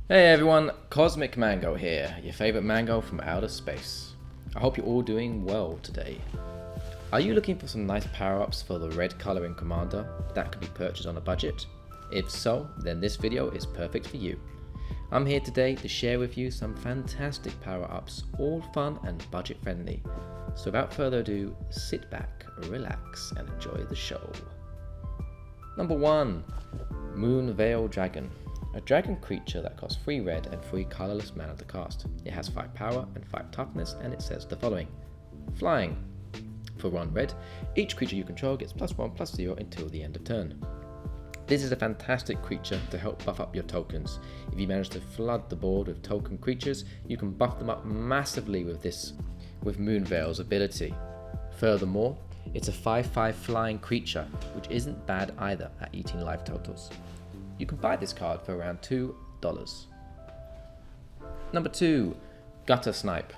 Hey everyone, Cosmic Mango here, your favorite mango from outer space. I hope you're all doing well today. Are you looking for some nice power-ups for the red color in Commander that can be purchased on a budget? If so, then this video is perfect for you. I'm here today to share with you some fantastic power-ups, all fun and budget friendly. So without further ado, sit back, relax and enjoy the show. Number 1. Moonveil Dragon. A dragon creature that costs 3 red and 3 colorless mana to cast. It has 5 power and 5 toughness, and it says the following. Flying. For 1 red, each creature you control gets +1/+0 until the end of turn. This is a fantastic creature to help buff up your tokens. If you manage to flood the board with token creatures, you can buff them up massively with Moonveil's ability. Furthermore, it's a 5/5 flying creature, which isn't bad either at eating life totals. You can buy this card for around $2. Number 2. Gutter Snipe.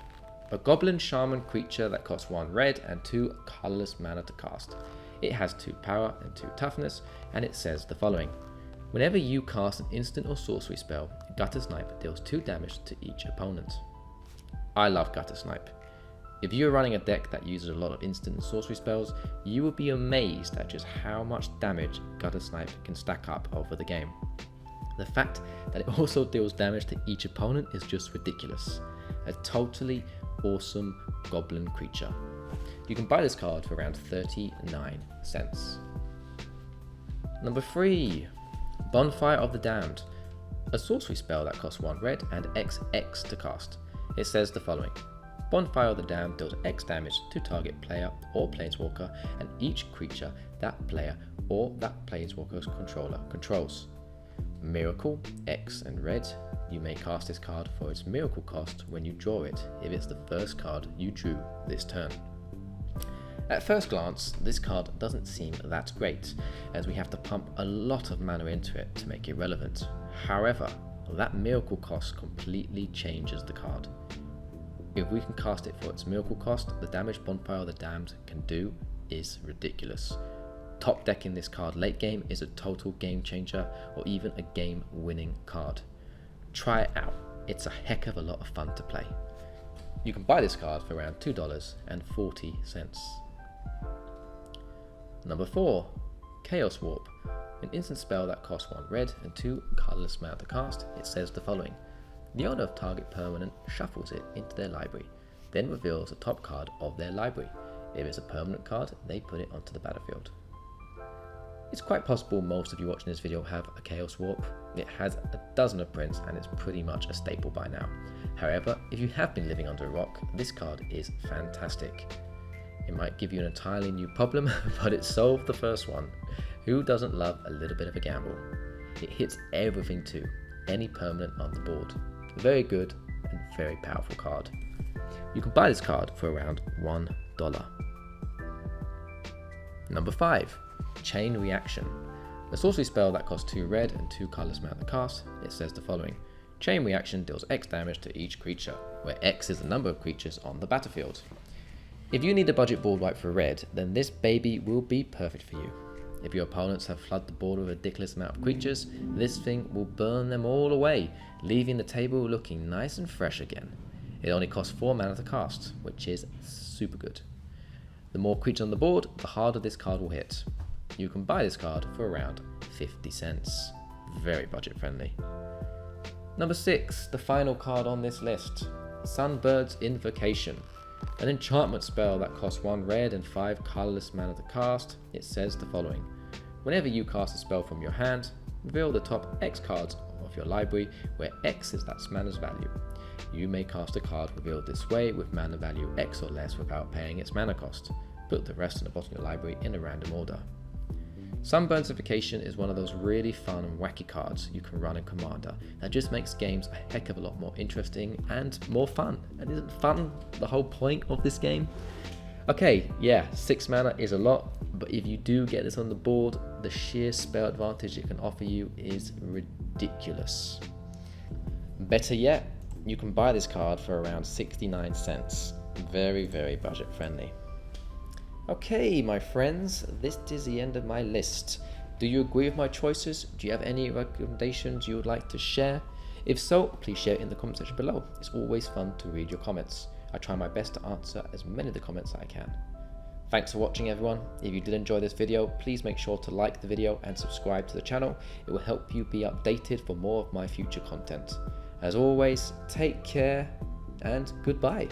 A goblin shaman creature that costs 1 red and 2 colorless mana to cast. It has 2 power and 2 toughness, and it says the following. Whenever you cast an instant or sorcery spell, Gutter Snipe deals 2 damage to each opponent. I love Gutter Snipe. If you're running a deck that uses a lot of instant and sorcery spells, you will be amazed at just how much damage Gutter Snipe can stack up over the game. The fact that it also deals damage to each opponent is just ridiculous. A totally awesome goblin creature. You can buy this card for around 39 cents. Number 3. Bonfire of the Damned. A sorcery spell that costs 1 red and XX to cast. It says the following. Bonfire of the Damned deals X damage to target player or planeswalker and each creature that player or that planeswalker's controller controls. Miracle, X and red. You may cast this card for its miracle cost when you draw it, if it's the first card you drew this turn. At first glance, this card doesn't seem that great, as we have to pump a lot of mana into it to make it relevant. However, that miracle cost completely changes the card. If we can cast it for its miracle cost, the damage Bonfire of the Damned can do is ridiculous. Top decking this card late game is a total game changer or even a game winning card. Try it out, it's a heck of a lot of fun to play. You can buy this card for around $2.40. Number 4. Chaos Warp. An instant spell that costs 1 red and 2 colorless mana to cast. It says the following. The owner of target permanent shuffles it into their library, then reveals the top card of their library. If it's a permanent card, they put it onto the battlefield. It's quite possible most of you watching this video have a Chaos Warp. It has a dozen of prints and it's pretty much a staple by now. However, if you have been living under a rock, this card is fantastic. It might give you an entirely new problem, but it solved the first one. Who doesn't love a little bit of a gamble? It hits everything too, any permanent on the board. Very good and very powerful card. You can buy this card for around $1. Number 5. Chain Reaction. A sorcery spell that costs 2 red and 2 colorless mana to cast. It says the following. Chain Reaction deals X damage to each creature, where X is the number of creatures on the battlefield. If you need a budget board wipe for red, then this baby will be perfect for you. If your opponents have flooded the board with a ridiculous amount of creatures, this thing will burn them all away, leaving the table looking nice and fresh again. It only costs 4 mana to cast, which is super good. The more creatures on the board, the harder this card will hit. You can buy this card for around 50 cents. Very budget friendly. Number 6, the final card on this list. Sunbirds Invocation. An enchantment spell that costs 1 red and 5 colorless mana to cast. It says the following. Whenever you cast a spell from your hand, reveal the top X cards of your library, where X is that mana's value. You may cast a card revealed this way with mana value X or less without paying its mana cost. Put the rest in the bottom of your library in a random order. Sunbirds Invocation is one of those really fun and wacky cards you can run in Commander that just makes games a heck of a lot more interesting and more fun. And isn't fun the whole point of this game? Okay, yeah, 6 mana is a lot, but if you do get this on the board, the sheer spell advantage it can offer you is ridiculous. Better yet, you can buy this card for around 69 cents. Very, very budget friendly. Okay, my friends, this is the end of my list. Do you agree with my choices? Do you have any recommendations you would like to share? If so, please share it in the comment section below. It's always fun to read your comments. I try my best to answer as many of the comments as I can. Thanks for watching everyone. If you did enjoy this video, please make sure to like the video and subscribe to the channel. It will help you be updated for more of my future content. As always, take care and goodbye.